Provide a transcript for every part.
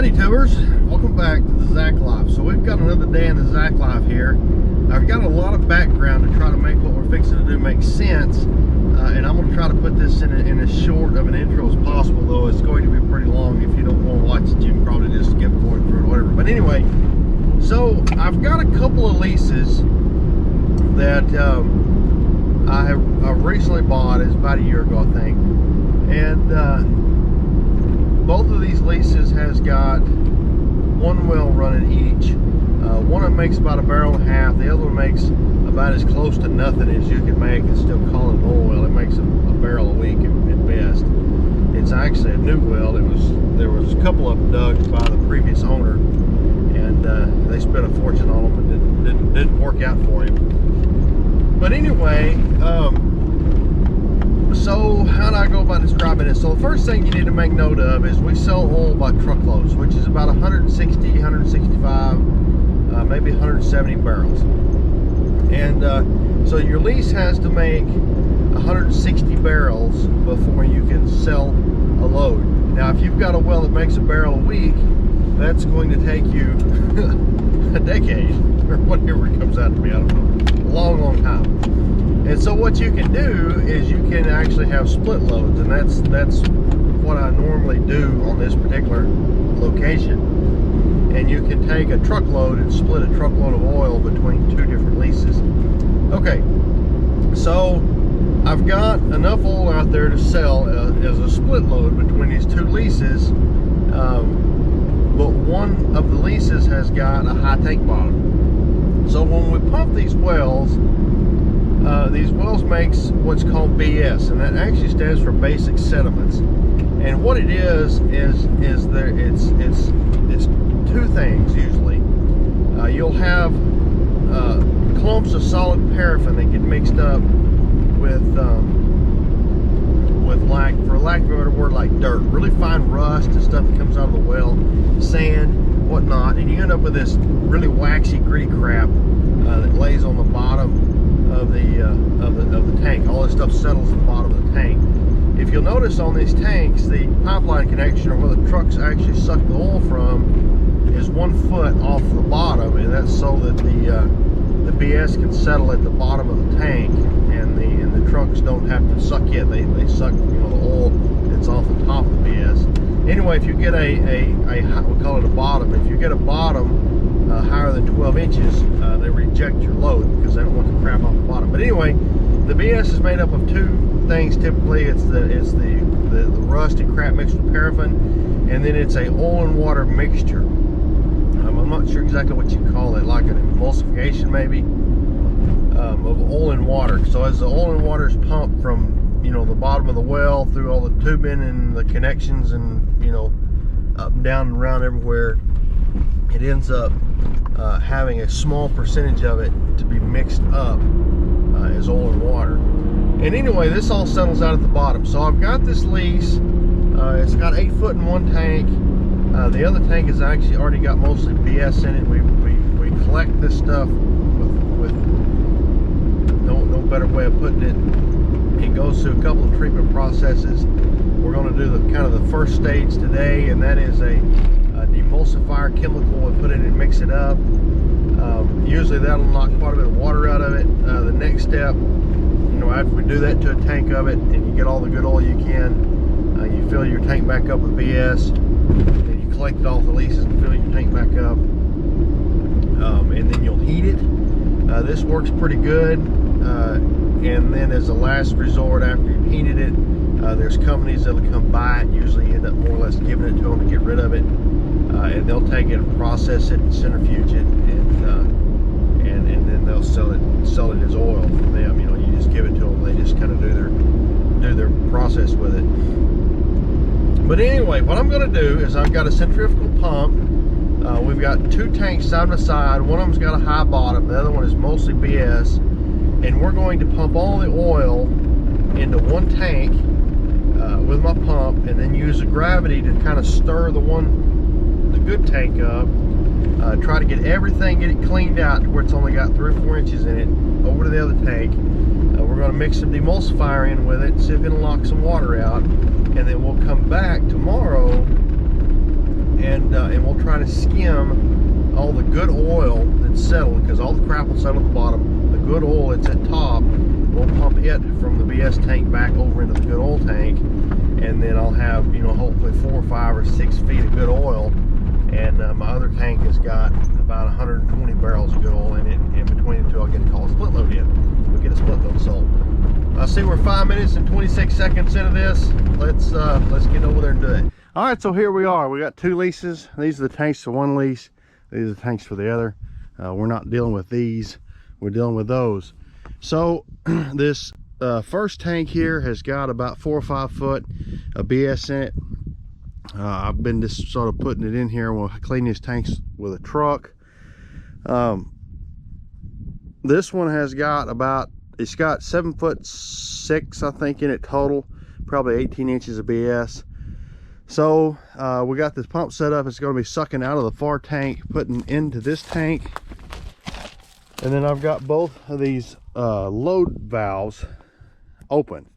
Howdy tubers, welcome back to the Zach Life. So we've got another day in the Zach Life here. I've got a lot of background to try to make what we're fixing to do make sense, and I'm going to try to put this in as short of an intro as possible, though it's going to be pretty long. If you don't want to watch it, you can probably just skip going through it or whatever. But anyway, so I've got a couple of leases that I've recently bought. It's about a year ago, I think, and both of these leases has got one well running each. One of them makes about a barrel and a half. The other one makes about as close to nothing as you can make and still call it an oil well. It makes a barrel a week at best. It's actually a new well. There was a couple of them dug by the previous owner, and they spent a fortune on them and didn't work out for him. But anyway, so how do I go about describing this? So the first thing you need to make note of is we sell oil by truckloads, which is about 160, 165, maybe 170 barrels. And so your lease has to make 160 barrels before you can sell a load. Now, if you've got a well that makes a barrel a week, that's going to take you a decade, or whatever it comes out to be, I don't know, a long, long time. And so what you can do is you can actually have split loads, and that's what I normally do on this particular location. And you can take a truckload and split a truckload of oil between two different leases. Okay, so I've got enough oil out there to sell as a split load between these two leases, but one of the leases has got a high tank bottom. So when we pump these wells makes what's called BS, and that actually stands for basic sediments. And what it is it's two things usually. You'll have clumps of solid paraffin that get mixed up with for lack of a better word, like dirt, really fine rust and stuff that comes out of the well, sand, whatnot, and you end up with this really waxy, gritty crap that lays on the bottom of the tank. All this stuff settles at the bottom of the tank. If you'll notice on these tanks, the pipeline connection, or where the trucks actually suck the oil from, is 1 foot off the bottom, and that's so that the BS can settle at the bottom of the tank, and the trucks don't have to suck it. They suck, the oil that's off the top of the BS. Anyway, if you get we call it a bottom. If you get a bottom higher than 12 inches, they reject your load because they don't want the crap off the bottom. But anyway, the BS is made up of two things typically. It's the rusty crap mixed with paraffin, and then it's a oil and water mixture. I'm not sure exactly what you call it, like an emulsification maybe, of oil and water. So as the oil and water is pumped from the bottom of the well through all the tubing and the connections and up and down and around everywhere, it ends up having a small percentage of it to be mixed up as oil and water. And anyway, this all settles out at the bottom. So I've got this lease. It's got 8 foot in one tank. The other tank has actually already got mostly BS in it. We collect this stuff with no better way of putting it. It goes through a couple of treatment processes. We're going to do the first stage today, and that is a demulsifier chemical. We put it in and mix it up. Usually that'll knock quite a bit of water out of it. The next step, after we do that to a tank of it, and you get all the good oil you can, you fill your tank back up with BS, and you collect it off the leases and fill your tank back up, and then you'll heat it. This works pretty good, and then as a last resort, after you've heated it, there's companies that'll come buy it. Usually you end up more or less giving it to them to get rid of it, and they'll take it and process it and centrifuge it, and then they'll sell it as oil from them. You just give it to them. They just kind of do their process with it. But anyway, what I'm going to do is I've got a centrifugal pump. We've got two tanks side by side. One of them's got a high bottom. The other one is mostly BS. And we're going to pump all the oil into one tank with my pump, and then use the gravity to kind of stir the good tank up. Try to get it cleaned out to where it's only got 3 or 4 inches in it, over to the other tank. We're going to mix some demulsifier in with it, see if it'll knock some water out, and then we'll come back tomorrow and to skim all the good oil that's settled, because all the crap will settle at the bottom. The good oil that's at top, we'll pump it from the BS tank back over into the good oil tank, and then I'll have, you know, hopefully 4 or 5 or 6 feet of good oil. And my other tank has got about 120 barrels of good oil in it, and between the two I'll get a call split load in. We'll get a split load sold. I see we're 5 minutes and 26 seconds into this. Let's get over there and do it. All right, so here we are. We got 2 leases. These are the tanks for one lease. These are the tanks for the other. We're not dealing with these. We're dealing with those. So this first tank here has got about 4 or 5 foot of BS in it. I've been just sort of putting it in here. We'll clean these tanks with a truck. This one has got about, it's got 7'6", I think, in it total, probably 18 inches of BS. So we got this pump set up. It's going to be sucking out of the far tank, putting into this tank. And then I've got both of these load valves open.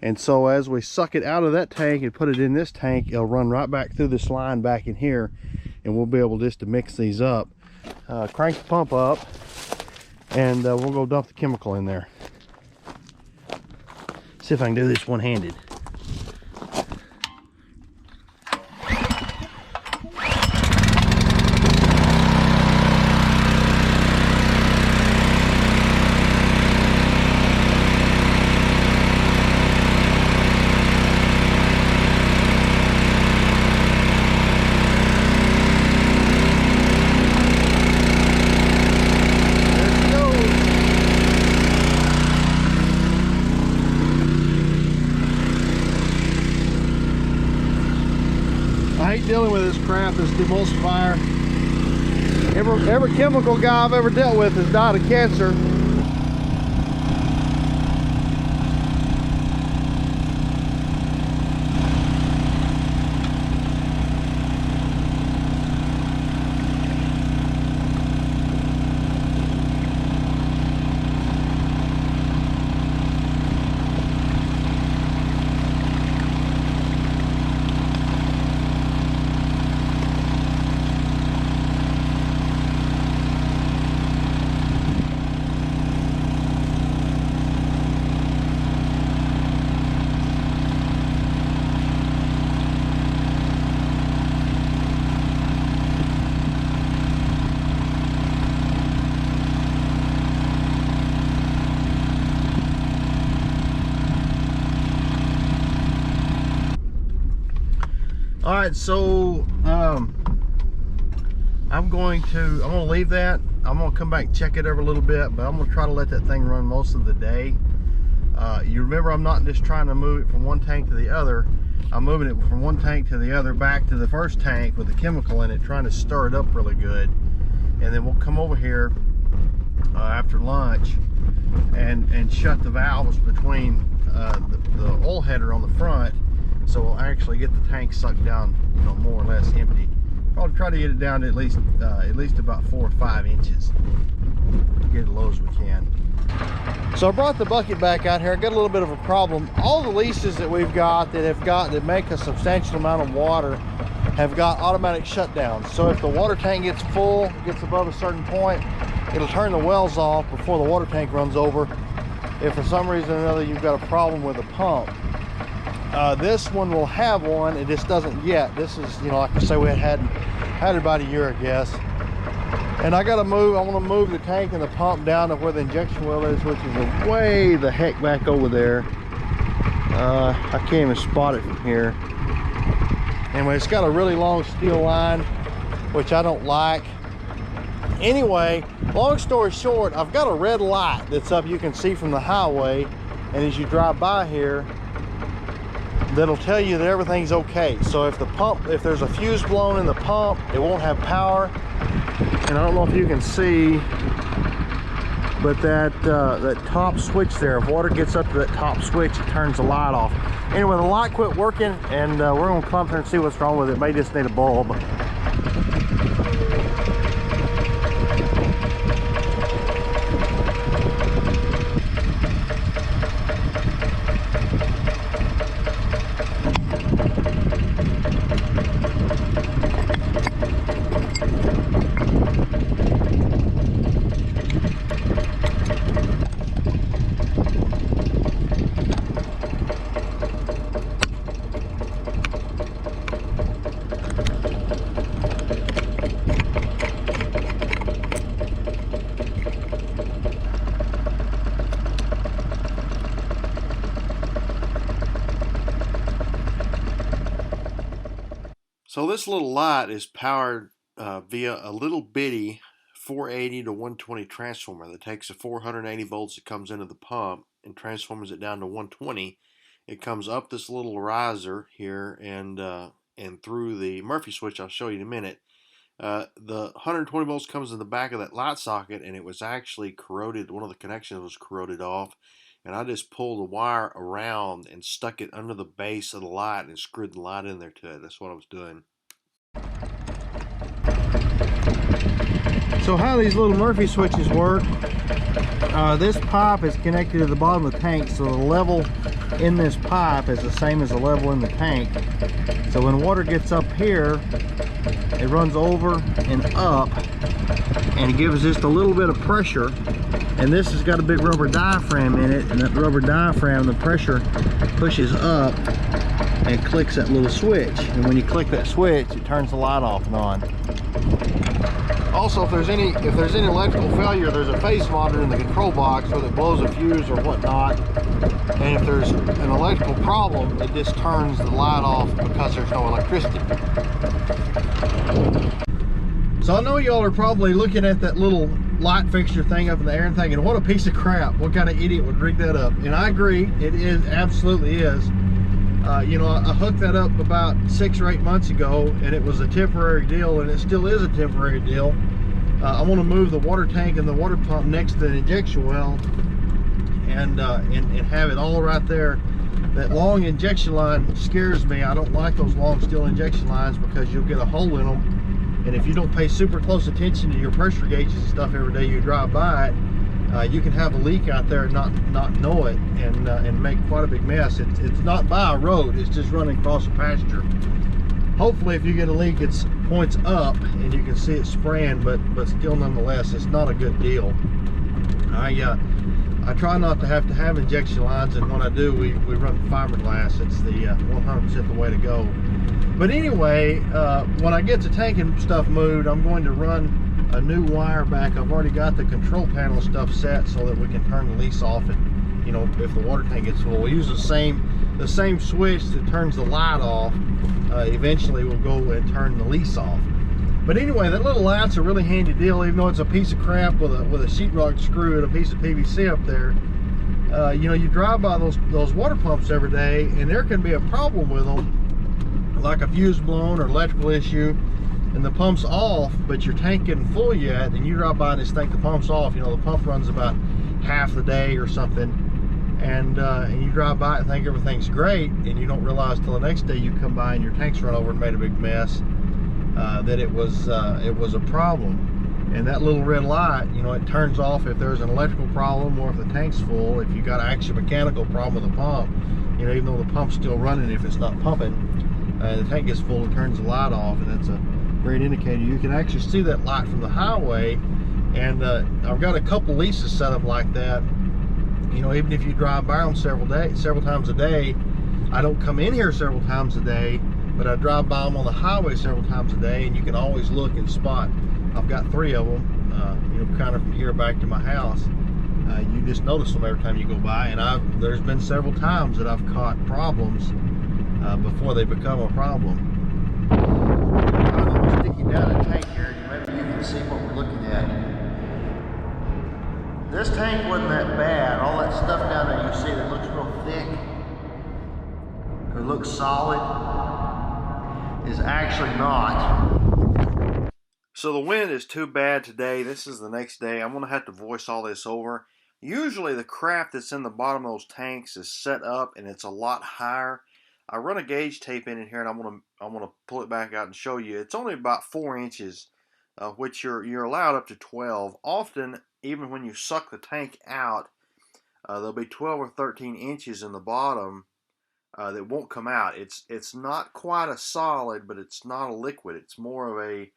And so as we suck it out of that tank and put it in this tank, it'll run right back through this line back in here, and we'll be able just to mix these up. Crank the pump up, and we'll go dump the chemical in there. See if I can do this one-handed. I hate dealing with this crap, this demulsifier. Every chemical guy I've ever dealt with has died of cancer. All right, so I'm gonna leave that. I'm gonna come back and check it every little bit, but I'm gonna try to let that thing run most of the day. You remember, I'm not just trying to move it from one tank to the other. I'm moving it from one tank to the other, back to the first tank with the chemical in it, trying to stir it up really good. And then we'll come over here after lunch and shut the valves between the oil header on the front, so we'll actually get the tank sucked down, you know, more or less empty. Probably try to get it down to at least about 4 or 5 inches. Get it as low as we can. So I brought the bucket back out here. I got a little bit of a problem. All the leases that we've got that make a substantial amount of water have got automatic shutdowns. So if the water tank gets full, gets above a certain point, it'll turn the wells off before the water tank runs over. If for some reason or another you've got a problem with the pump, this one will have one. It just doesn't yet. This is, you know, like I say, we had it about a year, I guess. And I want to move the tank and the pump down to where the injection well is, which is way the heck back over there. I can't even spot it from here. Anyway, it's got a really long steel line, which I don't like. Anyway, long story short, I've got a red light that's up, you can see from the highway, and as you drive by here, that'll tell you that everything's okay. So if there's a fuse blown in the pump, it won't have power. And I don't know if you can see, but that top switch there, if water gets up to that top switch, it turns the light off. Anyway, the light quit working, and we're gonna come up there and see what's wrong with it. It may just need a bulb. So this little light is powered via a little bitty 480 to 120 transformer that takes the 480 volts that comes into the pump and transforms it down to 120. It comes up this little riser here and through the Murphy switch I'll show you in a minute. The 120 volts comes in the back of that light socket, and it was actually corroded. One of the connections was corroded off, and I just pulled the wire around and stuck it under the base of the light and screwed the light in there to it. That's what I was doing. So how these little Murphy switches work, this pipe is connected to the bottom of the tank, so the level in this pipe is the same as the level in the tank. So when water gets up here, it runs over and up, and it gives just a little bit of pressure. And this has got a big rubber diaphragm in it, and that rubber diaphragm, the pressure pushes up and clicks that little switch. And when you click that switch, it turns the light off and on. Also, if there's any electrical failure, there's a phase monitor in the control box, whether it blows a fuse or whatnot. And if there's an electrical problem, it just turns the light off because there's no electricity. So I know y'all are probably looking at that little light fixture thing up in the air and thinking, what a piece of crap, what kind of idiot would rig that up? And I agree, it is, absolutely is. You know, I hooked that up about 6 or 8 months ago, and it was a temporary deal, and it still is a temporary deal. I want to move the water tank and the water pump next to the injection well, and have it all right there. That long injection line scares me. I don't like those long steel injection lines because you'll get a hole in them, and if you don't pay super close attention to your pressure gauges and stuff every day you drive by it, you can have a leak out there and not know it, and make quite a big mess. It's not by a road, it's just running across a pasture. Hopefully if you get a leak, it points up and you can see it spraying, but still nonetheless, it's not a good deal. I try not to have injection lines, and when I do, we run fiberglass. It's the 100% the way to go. But anyway, when I get the tank and stuff moved, I'm going to run a new wire back. I've already got the control panel stuff set so that we can turn the lease off, and you know, if the water tank gets full, we'll use the same switch that turns the light off. Eventually we'll go and turn the lease off. But anyway, that little light's a really handy deal, even though it's a piece of crap with a sheetrock screw and a piece of PVC up there. You know, you drive by those water pumps every day, and there can be a problem with them, like a fuse blown or electrical issue, and the pump's off, but your tank isn't full yet, and you drive by and just think the pump's off. You know, the pump runs about half the day or something, and you drive by and think everything's great, and you don't realize till the next day you come by and your tank's run over and made a big mess, that it was a problem. And that little red light, you know, it turns off if there's an electrical problem or if the tank's full. If you got an actual mechanical problem with the pump, you know, even though the pump's still running, if it's not pumping, the tank gets full, it turns the light off, and that's a great indicator. You can actually see that light from the highway, and I've got a couple leases set up like that. You know, even if you drive by them several times a day, I don't come in here several times a day, but I drive by them on the highway several times a day, and you can always look and spot. I've got 3 of them, you know, kind of from here back to my house. You just notice them every time you go by, and there's been several times that I've caught problems before they become a problem. I'm sticking down a tank here, maybe you can see what we're looking at. This tank wasn't that bad. All that stuff down there you see that looks real thick, or looks solid, is actually not. So the wind is too bad today. This is the next day. I'm gonna have to voice all this over. Usually the crap that's in the bottom of those tanks is set up and it's a lot higher. I run a gauge tape in here, and I'm gonna pull it back out and show you. It's only about 4 inches, which you're allowed up to 12. Often, even when you suck the tank out, there'll be 12 or 13 inches in the bottom that won't come out. It's not quite a solid, but it's not a liquid. It's more of a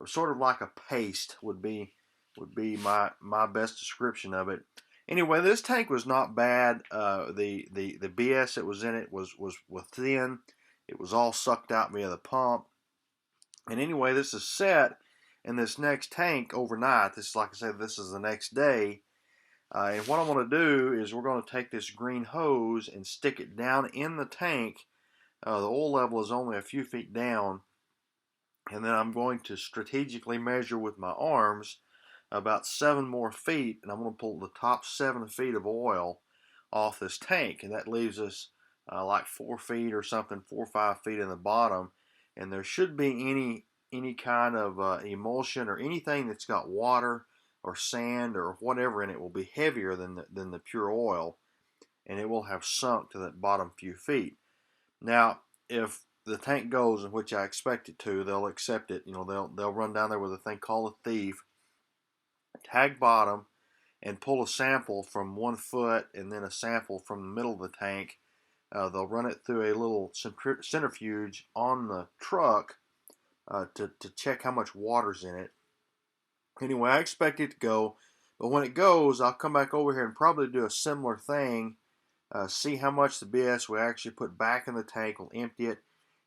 sort of like a paste would be my best description of it. Anyway, this tank was not bad. The BS that was in it was thin. It was all sucked out via the pump. And anyway, this is set in this next tank overnight. This is, like I said, this is the next day. And what I'm going to do is we're going to take this green hose and stick it down in the tank. The oil level is only a few feet down. And then I'm going to strategically measure with my arms about 7 more feet, and I'm going to pull the top 7 feet of oil off this tank, and that leaves us like 4 feet or something, 4 or 5 feet in the bottom. And there should be any kind of emulsion or anything that's got water or sand or whatever in it will be heavier than the pure oil, and it will have sunk to that bottom few feet. Now, if the tank goes, in which I expect it to, they'll accept it. You know, they'll run down there with a thing called a thief, tag bottom, and pull a sample from 1 foot and then a sample from the middle of the tank. They'll run it through a little centrifuge on the truck to check how much water's in it. Anyway, I expect it to go, but when it goes, I'll come back over here and probably do a similar thing. See how much the BS we actually put back in the tank. We'll empty it,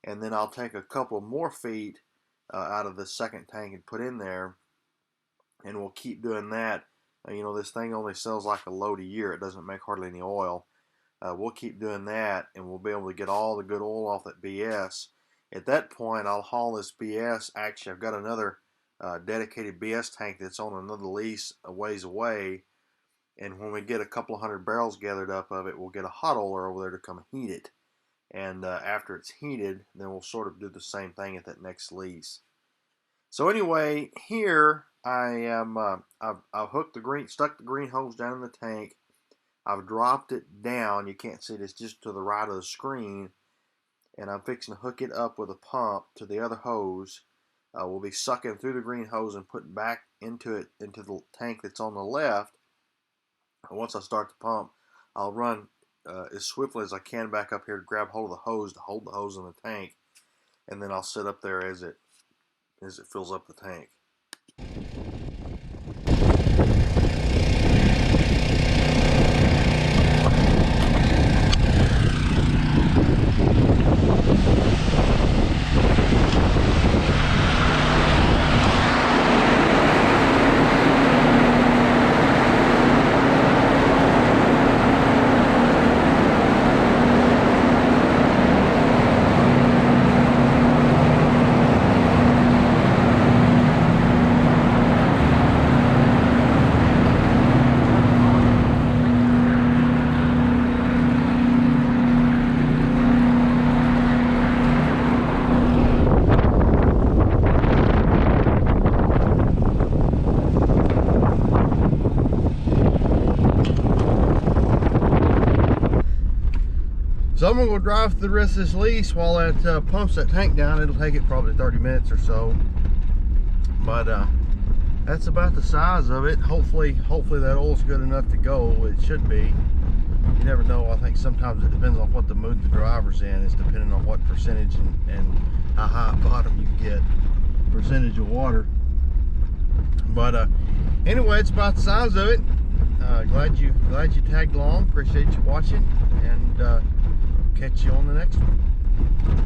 and then I'll take a couple more feet out of the second tank and put in there, and we'll keep doing that. You know, this thing only sells like a load a year. It doesn't make hardly any oil. We'll keep doing that, and we'll be able to get all the good oil off that BS. At that point, I'll haul this BS. Actually, I've got another dedicated BS tank that's on another lease a ways away, and when we get a couple of 100 barrels gathered up of it, we'll get a hot oiler over there to come heat it. And after it's heated, then we'll sort of do the same thing at that next lease. So anyway, here I am. I've stuck the green hose down in the tank. I've dropped it down. You can't see it. It's just to the right of the screen. And I'm fixing to hook it up with a pump to the other hose. We'll be sucking through the green hose and putting back into the tank that's on the left. And once I start the pump, I'll run as swiftly as I can back up here to grab hold of the hose to hold the hose in the tank. And then I'll sit up there as it fills up the tank. So I'm going to go drive through the rest of this lease while that pumps that tank down. It'll take it probably 30 minutes or so. But that's about the size of it. Hopefully that oil's good enough to go. It should be. You never know. I think sometimes it depends on what the mood the driver's in. It's depending on what percentage and how high bottom you get, percentage of water. But anyway, it's about the size of it. Glad you tagged along. Appreciate you watching, and catch you on the next one.